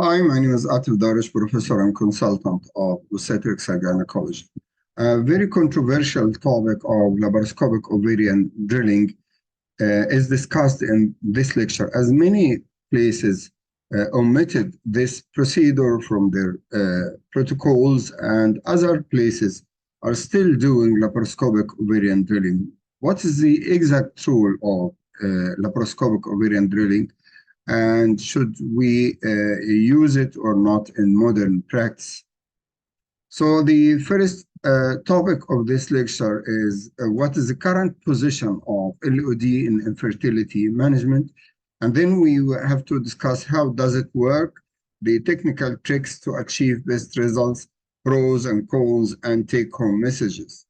Hi, my name is Atif Darish, professor and consultant of obstetrics and gynecology. A very controversial topic of laparoscopic ovarian drilling is discussed in this lecture, as many places omitted this procedure from their protocols, and other places are still doing laparoscopic ovarian drilling. What is the exact role of laparoscopic ovarian drilling? And should we use it or not in modern practice? So the first topic of this lecture is what is the current position of LOD in infertility management? And then we have to discuss how does it work, the technical tricks to achieve best results, pros and cons, and take-home messages.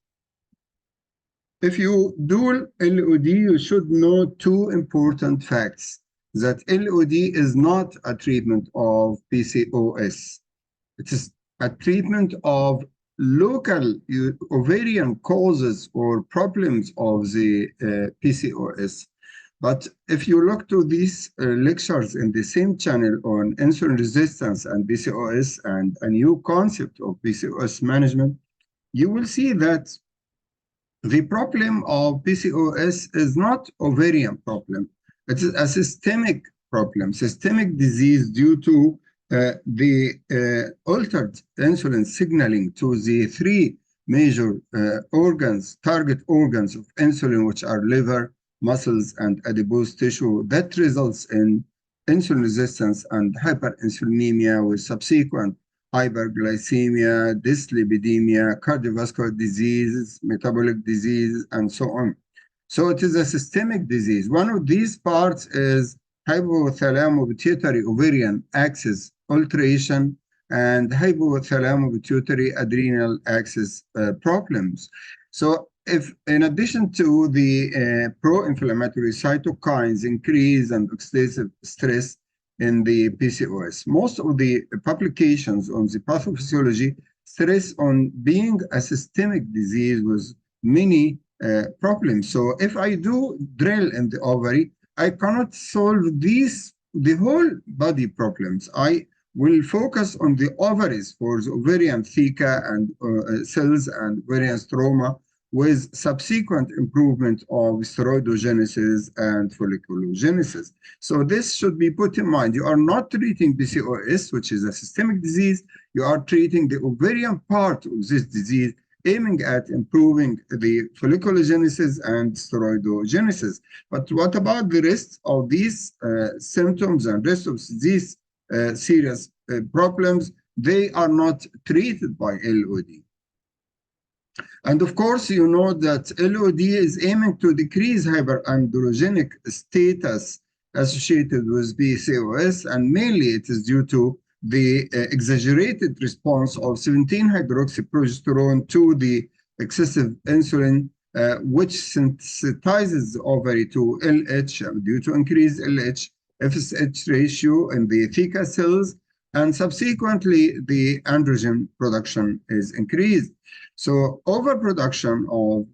If you do LOD, you should know two important facts. That LOD is not a treatment of PCOS. It is a treatment of local ovarian causes or problems of the PCOS. But if you look to these lectures in the same channel on insulin resistance and PCOS and a new concept of PCOS management, you will see that the problem of PCOS is not ovarian problem. It is a systemic problem, systemic disease due to the altered insulin signaling to the three major organs, target organs of insulin, which are liver, muscles, and adipose tissue. That results in insulin resistance and hyperinsulinemia with subsequent hyperglycemia, dyslipidemia, cardiovascular diseases, metabolic disease, and so on. So it is a systemic disease. One of these parts is hypothalamo-pituitary ovarian axis alteration and hypothalamo-pituitary adrenal axis problems. So if in addition to the pro-inflammatory cytokines increase and oxidative stress in the PCOS, most of the publications on the pathophysiology stress on being a systemic disease with many problems. So if I do drill in the ovary, I cannot solve the whole body problems. I will focus on the ovaries for the ovarian theca and cells and ovarian stroma with subsequent improvement of steroidogenesis and folliculogenesis. So this should be put in mind. You are not treating PCOS, which is a systemic disease. You are treating the ovarian part of this disease, aiming at improving the folliculogenesis and steroidogenesis. But what about the rest of these symptoms and rest of these serious problems? They are not treated by LOD. And of course, you know that LOD is aiming to decrease hyperandrogenic status associated with PCOS, and mainly it is due to the exaggerated response of 17-hydroxyprogesterone to the excessive insulin, which sensitizes the ovary to LH due to increased LH FSH ratio in the theca cells, and subsequently the androgen production is increased. So overproduction of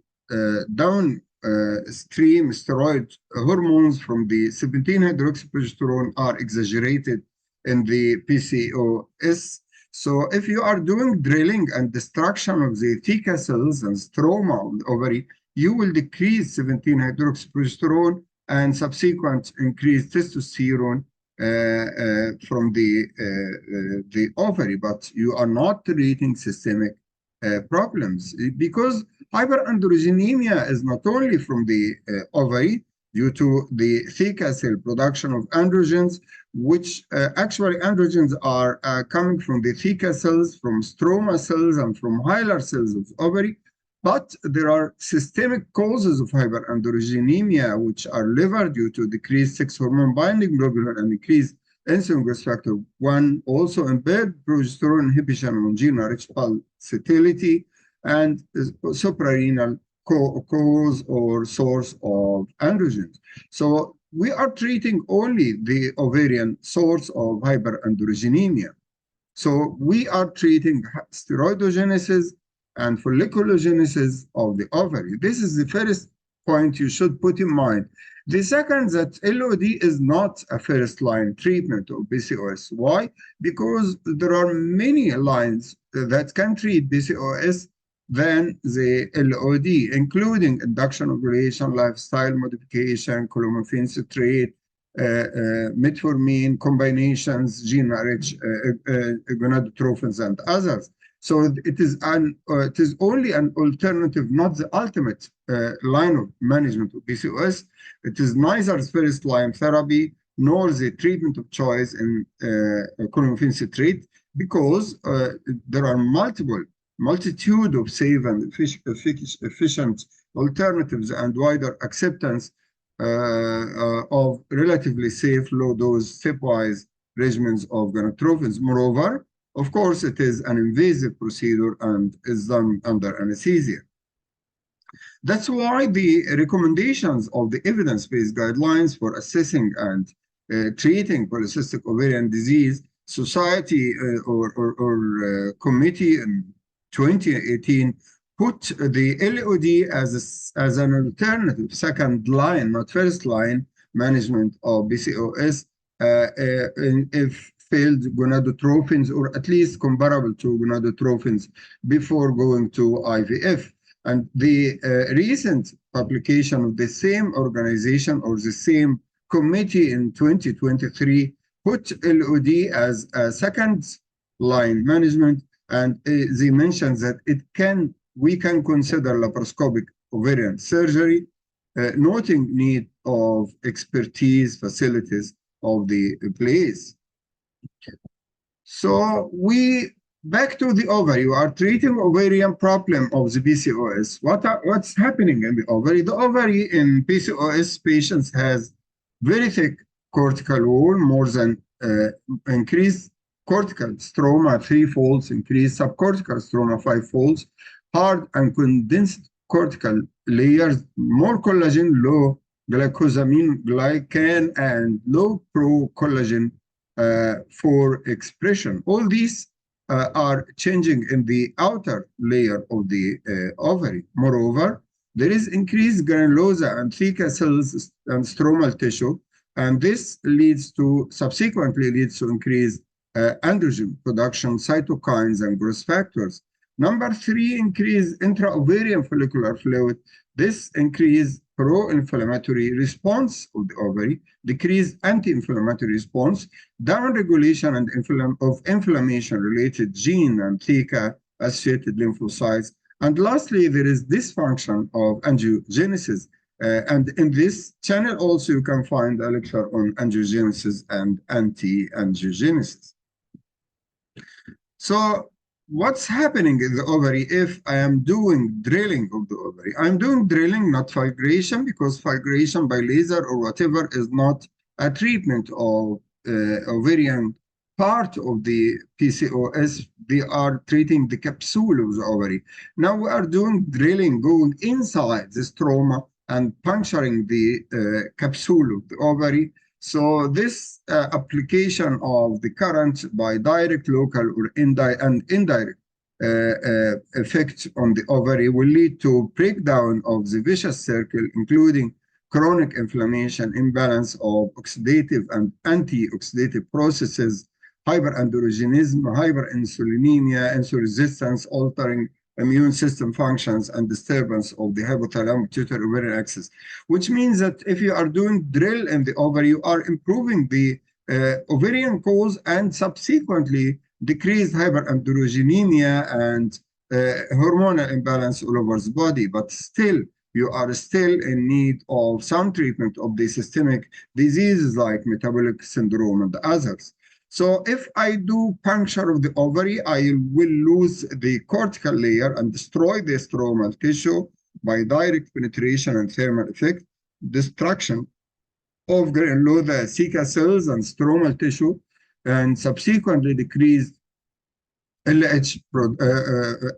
downstream steroid hormones from the 17-hydroxyprogesterone are exaggerated in the PCOS. So if you are doing drilling and destruction of the theca cells and stroma of the ovary, you will decrease 17-hydroxyprogesterone and subsequent increased testosterone from the ovary, but you are not treating systemic problems, because hyperandrogenemia is not only from the ovary due to the theca cell production of androgens, which actually androgens are coming from the theca cells, from stroma cells, and from hilar cells of ovary. But there are systemic causes of hyperandrogenemia, which are liver due to decreased sex hormone binding globulin and increased insulin growth factor 1, also impaired progesterone inhibition on gene-rich pulsatility, and suprarenal cause or source of androgens. So we are treating only the ovarian source of hyperandrogenemia. So we are treating steroidogenesis and folliculogenesis of the ovary. This is the first point you should put in mind. The second, that LOD is not a first-line treatment of PCOS. Why? Because there are many lines that can treat PCOS than the LOD, including induction ovulation, lifestyle modification, clomiphene citrate, metformin combinations, gene rich gonadotrophins, and others. So it is only an alternative, not the ultimate line of management of PCOS. It is neither first line therapy nor the treatment of choice in clomiphene citrate, because there are multitude of safe and efficient alternatives and wider acceptance of relatively safe low-dose stepwise regimens of gonadotrophins. Moreover, of course, it is an invasive procedure and is done under anesthesia. That's why the recommendations of the evidence-based guidelines for assessing and treating polycystic ovarian disease society or committee in 2018 put the LOD as an alternative, second line, not first line, management of PCOS if failed gonadotrophins, or at least comparable to gonadotrophins, before going to IVF. And the recent publication of the same organization or the same committee in 2023 put LOD as a second line management, and they mentioned that we can consider laparoscopic ovarian surgery, noting need of expertise facilities of the place. So back to the ovary. We are treating ovarian problem of the PCOS. What's happening in the ovary? The ovary in PCOS patients has very thick cortical wall, more than increased cortical stroma 3 folds, increased subcortical stroma 5 folds, hard and condensed cortical layers, more collagen, low glycosamine glycan, and low pro-collagen for expression. All these are changing in the outer layer of the ovary. Moreover, there is increased granulosa and theca cells and stromal tissue, and this subsequently leads to increased androgen production, cytokines, and growth factors. Number 3, increased intra-ovarian follicular fluid. This increased pro-inflammatory response of the ovary, decreased anti-inflammatory response, downregulation of inflammation-related gene and theca-associated lymphocytes. And lastly, there is dysfunction of angiogenesis. And in this channel also you can find a lecture on angiogenesis and anti-angiogenesis. So what's happening in the ovary if I am doing drilling of the ovary? I'm doing drilling, not fulguration, because fulguration by laser or whatever is not a treatment of ovarian part of the PCOS. They are treating the capsule of the ovary. Now we are doing drilling, going inside the stroma and puncturing the capsule of the ovary. So this application of the current by direct, local, or indirect effect on the ovary will lead to breakdown of the vicious circle, including chronic inflammation, imbalance of oxidative and anti-oxidative processes, hyperandrogenism, hyperinsulinemia, insulin resistance, altering immune system functions, and disturbance of the hypothalamic pituitary ovarian axis, which means that if you are doing drill in the ovary, you are improving the ovarian cause and subsequently decreased hyperandrogenemia and hormonal imbalance all over the body. But still, you are still in need of some treatment of the systemic diseases like metabolic syndrome and others. So if I do puncture of the ovary, I will lose the cortical layer and destroy the stromal tissue by direct penetration and thermal effect, destruction of granulosa, theca cells, and stromal tissue, and subsequently decreased LH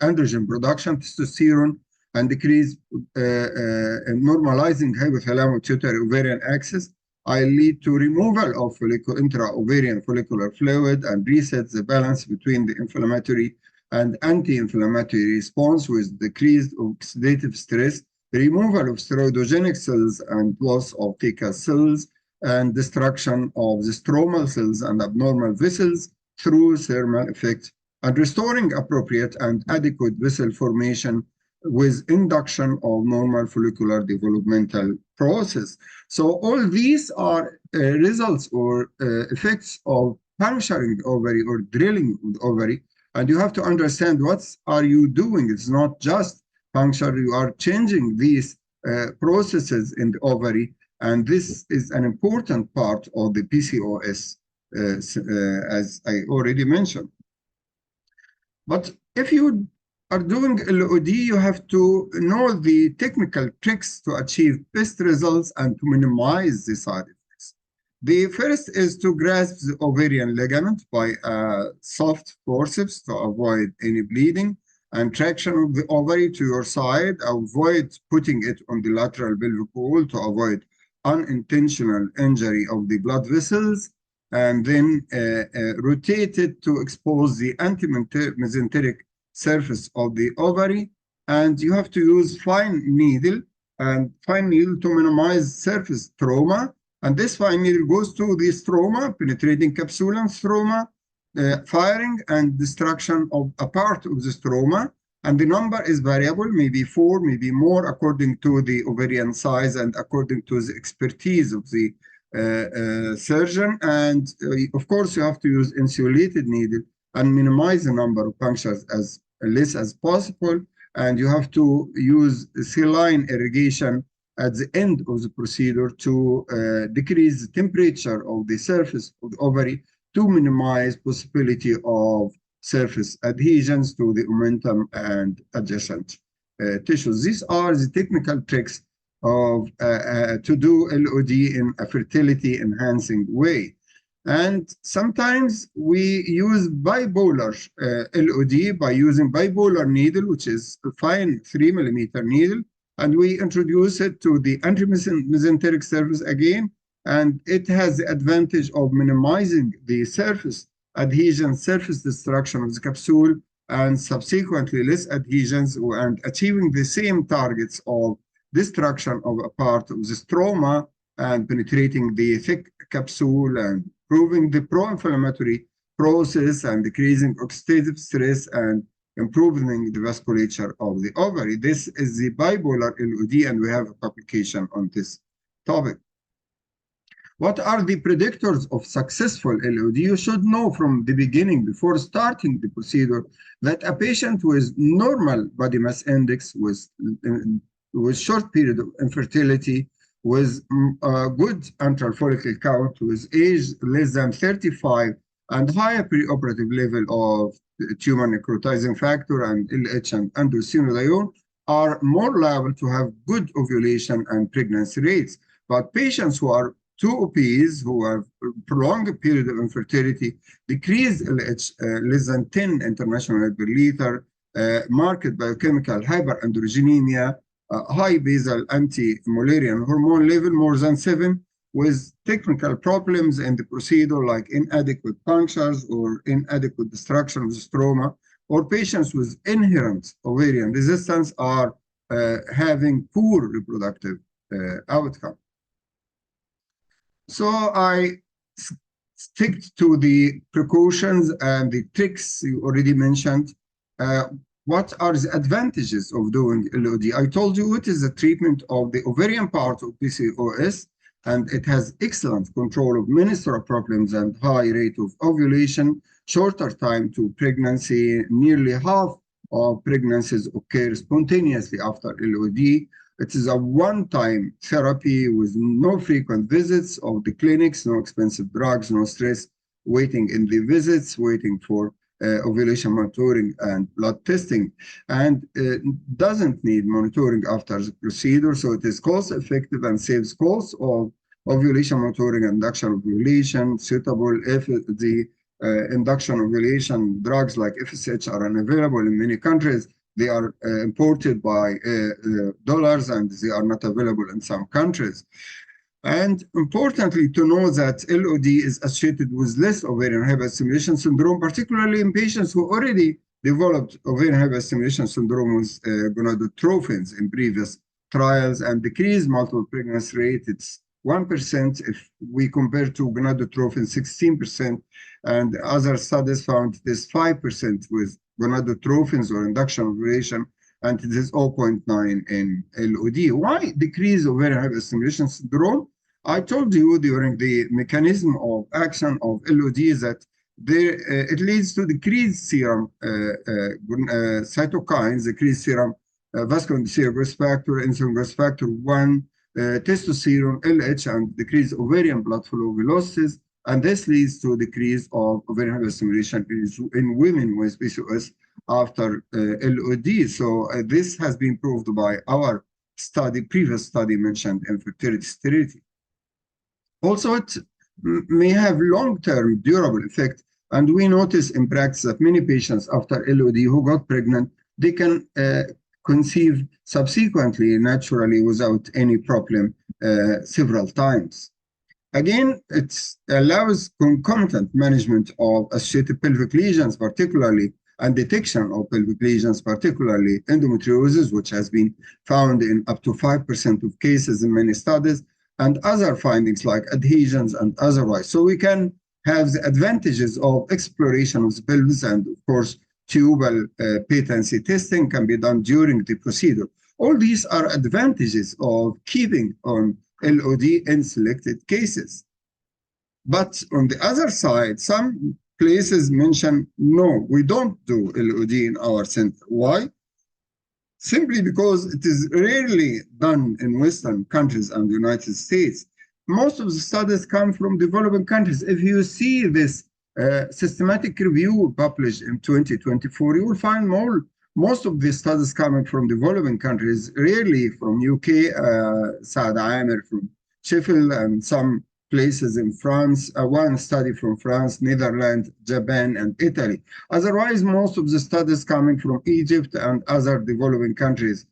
androgen production, testosterone, and decreased normalizing hypothalamic pituitary ovarian axis. I lead to removal of intra-ovarian follicular fluid and resets the balance between the inflammatory and anti-inflammatory response with decreased oxidative stress removal of steroidogenic cells and loss of theca cells, and destruction of the stromal cells and abnormal vessels through thermal effect, and restoring appropriate and adequate vessel formation with induction of normal follicular developmental process. So all these are results or effects of puncturing the ovary or drilling the ovary, and you have to understand what are you doing. It's not just puncture, you are changing these processes in the ovary, and this is an important part of the PCOS, as I already mentioned. But if you are doing LOD, you have to know the technical tricks to achieve best results and to minimize the side effects. The first is to grasp the ovarian ligament by a soft forceps to avoid any bleeding, and traction of the ovary to your side. Avoid putting it on the lateral pelvic wall to avoid unintentional injury of the blood vessels, and then rotate it to expose the anti-mesenteric surface of the ovary. And you have to use fine needle to minimize surface trauma. And this fine needle goes to the stroma, penetrating capsule and stroma, firing and destruction of a part of the stroma. And the number is variable, maybe 4, maybe more, according to the ovarian size and according to the expertise of the surgeon. And of course, you have to use insulated needle and minimize the number of punctures as less as possible. And you have to use saline irrigation at the end of the procedure to decrease the temperature of the surface of the ovary to minimize possibility of surface adhesions to the omentum and adjacent tissues. These are the technical tricks of to do LOD in a fertility enhancing way. And sometimes we use bipolar LOD by using bipolar needle, which is a fine 3 millimeter needle, and we introduce it to the anti-mesenteric surface again, and it has the advantage of minimizing the surface adhesion, surface destruction of the capsule, and subsequently less adhesions, and achieving the same targets of destruction of a part of the stroma and penetrating the thick capsule and improving the pro-inflammatory process and decreasing oxidative stress and improving the vasculature of the ovary. This is the bipolar LOD, and we have a publication on this topic. What are the predictors of successful LOD? You should know from the beginning, before starting the procedure, that a patient with normal body mass index, with short period of infertility, with a good antral follicle count, with age less than 35, and higher preoperative level of tumor necrotizing factor and LH and androstenedione are more liable to have good ovulation and pregnancy rates. But patients who are too obese, who have prolonged period of infertility, decreased LH less than 10 international per liter, marked biochemical hyperandrogenemia, high basal anti-Mullerian hormone level more than 7, with technical problems in the procedure like inadequate punctures or inadequate destruction of the stroma, or patients with inherent ovarian resistance are having poor reproductive outcome. So I stick to the precautions and the tricks you already mentioned. What are the advantages of doing LOD? I told you it is a treatment of the ovarian part of PCOS, and it has excellent control of menstrual problems and high rate of ovulation, shorter time to pregnancy. Nearly half of pregnancies occur spontaneously after LOD. It is a one-time therapy with no frequent visits of the clinics, no expensive drugs, no stress waiting in the visits, waiting for ovulation monitoring and blood testing, and doesn't need monitoring after the procedure, so it is cost effective and saves costs of ovulation monitoring and induction ovulation, suitable if the induction ovulation drugs like FSH are unavailable in many countries. They are imported by dollars, and they are not available in some countries. And importantly to know that LOD is associated with less ovarian hyperstimulation syndrome, particularly in patients who already developed ovarian hyperstimulation syndrome with gonadotrophins in previous trials and decreased multiple pregnancy rate. It's 1% if we compare to gonadotrophin, 16%, and other studies found it is 5% with gonadotrophins or induction ovulation, and it is 0.9 in LOD. Why decrease ovarian hyperstimulation syndrome? I told you during the mechanism of action of LOD that it leads to decreased serum cytokines, decreased serum vascular endothelial growth factor, insulin growth factor 1, testosterone, LH, and decreased ovarian blood flow velocities. And this leads to decrease of ovarian hyperstimulation in women with PCOS after LOD. So this has been proved by our previous study mentioned infertility sterility. Also, it may have long-term durable effect, and we notice in practice that many patients after LOD who got pregnant, they can conceive subsequently naturally without any problem several times. Again, it allows concomitant management of associated pelvic lesions, particularly, and detection of pelvic lesions, particularly endometriosis, which has been found in up to 5% of cases in many studies, and other findings like adhesions and otherwise. So we can have the advantages of exploration of the pelvis, and of course, tubal patency testing can be done during the procedure. All these are advantages of keeping on LOD in selected cases. But on the other side, some places mention, no, we don't do LOD in our center. Why? Simply because it is rarely done in Western countries and the United States. Most of the studies come from developing countries. If you see this systematic review published in 2024, you will find most of the studies coming from developing countries, rarely from UK, Saad Amer from Sheffield, and some places in France, one study from France, Netherlands, Japan, and Italy. Otherwise, most of the studies coming from Egypt and other developing countries.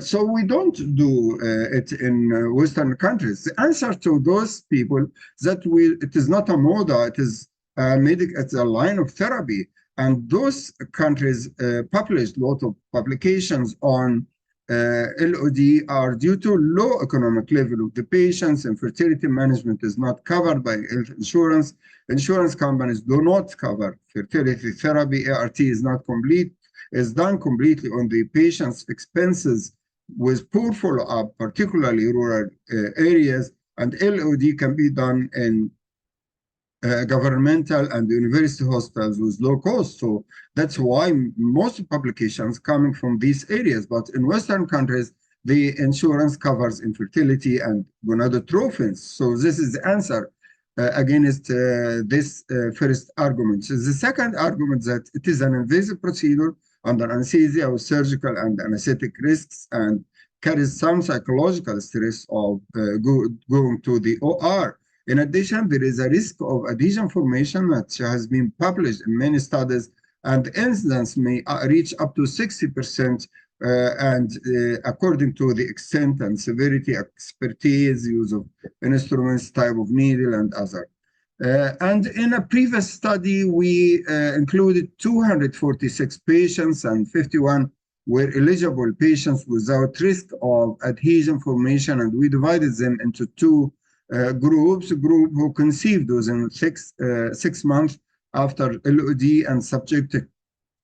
So we don't do it in Western countries. The answer to those people that it is not a moda, it is it's a line of therapy. And those countries published a lot of publications on LOD are due to low economic level of the patients, and fertility management is not covered by health insurance. Insurance companies do not cover fertility therapy. ART is not complete, is done completely on the patient's expenses with poor follow-up, particularly rural areas, and LOD can be done in governmental and university hospitals with low cost. So that's why most publications coming from these areas. But in Western countries, the insurance covers infertility and gonadotrophins. So this is the answer against this first argument. So the second argument that it is an invasive procedure under anesthesia with surgical and anesthetic risks and carries some psychological stress of going to the OR. In addition, there is a risk of adhesion formation that has been published in many studies, and the incidence may reach up to 60%, according to the extent and severity, expertise, use of instruments, type of needle, and other. And in a previous study, we included 246 patients, and 51 were eligible patients without risk of adhesion formation, and we divided them into two groups, a group who conceived within 6 months after LOD and subjected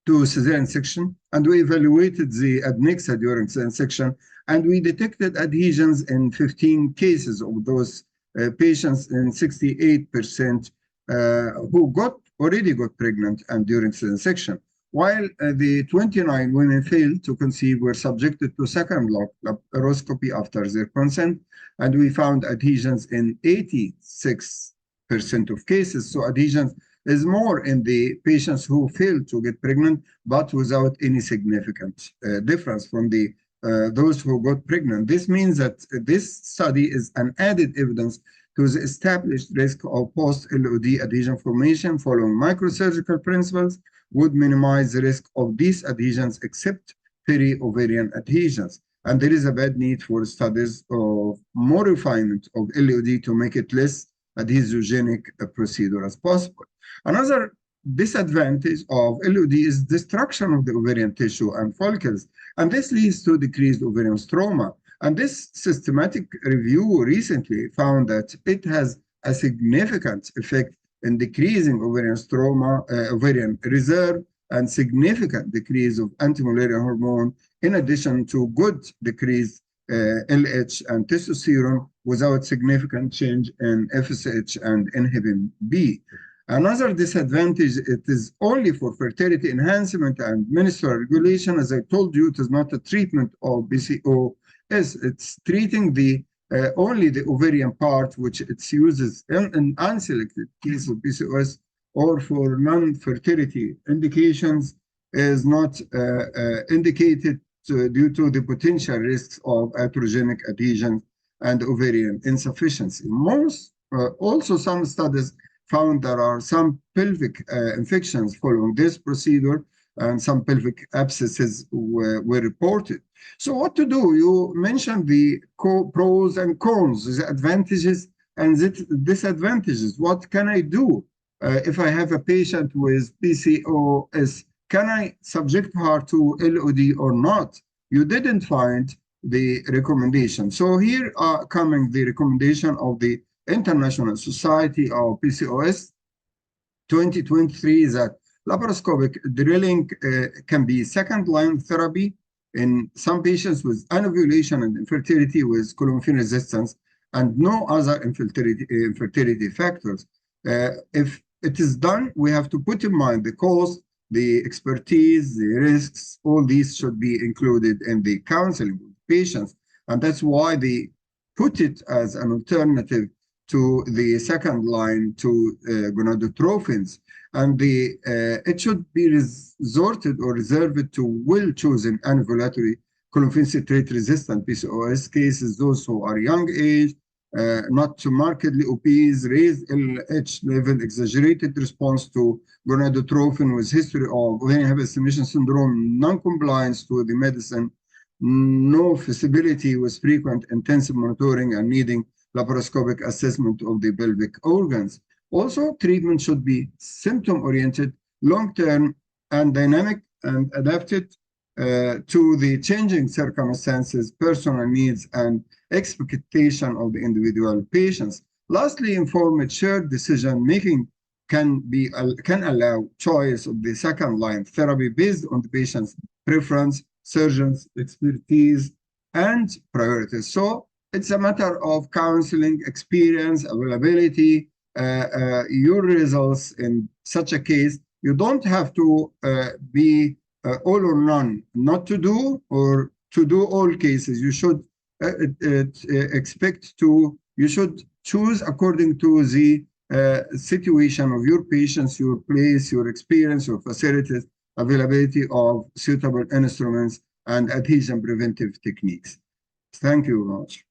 to cesarean section, and we evaluated the adnexa during cesarean section, and we detected adhesions in 15 cases of those patients, in 68% who already got pregnant and during cesarean section, while the 29 women failed to conceive were subjected to second laparoscopy after their consent, and we found adhesions in 86% of cases. So adhesions is more in the patients who failed to get pregnant, but without any significant difference from those who got pregnant. This means that this study is an added evidence to the established risk of post-LOD adhesion formation following microsurgical principles would minimize the risk of these adhesions except peri-ovarian adhesions. And there is a bad need for studies of more refinement of LOD to make it less adhesogenic a procedure as possible. Another disadvantage of LOD is destruction of the ovarian tissue and follicles, and this leads to decreased ovarian stroma. And this systematic review recently found that it has a significant effect in decreasing ovarian stroma, ovarian reserve, and significant decrease of anti-malarial hormone, in addition to good decrease LH and testosterone without significant change in FSH and inhibin B. Another disadvantage, it is only for fertility enhancement and menstrual regulation. As I told you, it is not a treatment of PCOS. It's treating the only the ovarian part, which it uses in unselected case of PCOS or for non-fertility indications, is not indicated due to the potential risks of iatrogenic adhesion and ovarian insufficiency. Also, some studies found there are some pelvic infections following this procedure, and some pelvic abscesses were reported. So what to do? You mentioned the pros and cons, the advantages and the disadvantages. What can I do if I have a patient with PCOS? Can I subject her to LOD or not? You didn't find the recommendation. So here are coming the recommendation of the International Society of PCOS 2023 that laparoscopic drilling can be second-line therapy in some patients with anovulation and infertility with clomiphene resistance and no other infertility factors. If it is done, we have to put in mind the cost, the expertise, the risks. All these should be included in the counseling with patients. And that's why they put it as an alternative to the second line to gonadotrophins. And it should be resorted or reserved to well-chosen anovulatory clomiphene citrate resistant PCOS cases, those who are young age, not too markedly obese, raised LH level, exaggerated response to gonadotrophin with history of ovarian hyperestimation syndrome, non-compliance to the medicine, no feasibility with frequent intensive monitoring and needing laparoscopic assessment of the pelvic organs. Also, treatment should be symptom-oriented, long-term, and dynamic, and adapted to the changing circumstances, personal needs, and expectation of the individual patients. Lastly, informed shared decision-making can allow choice of the second-line therapy based on the patient's preference, surgeon's expertise, and priorities. So it's a matter of counseling, experience, availability, your results in such a case. You don't have to be all or none, not to do or to do all cases. You should you should choose according to the situation of your patients, your place, your experience, your facilities, availability of suitable instruments and adhesion preventive techniques. Thank you very much.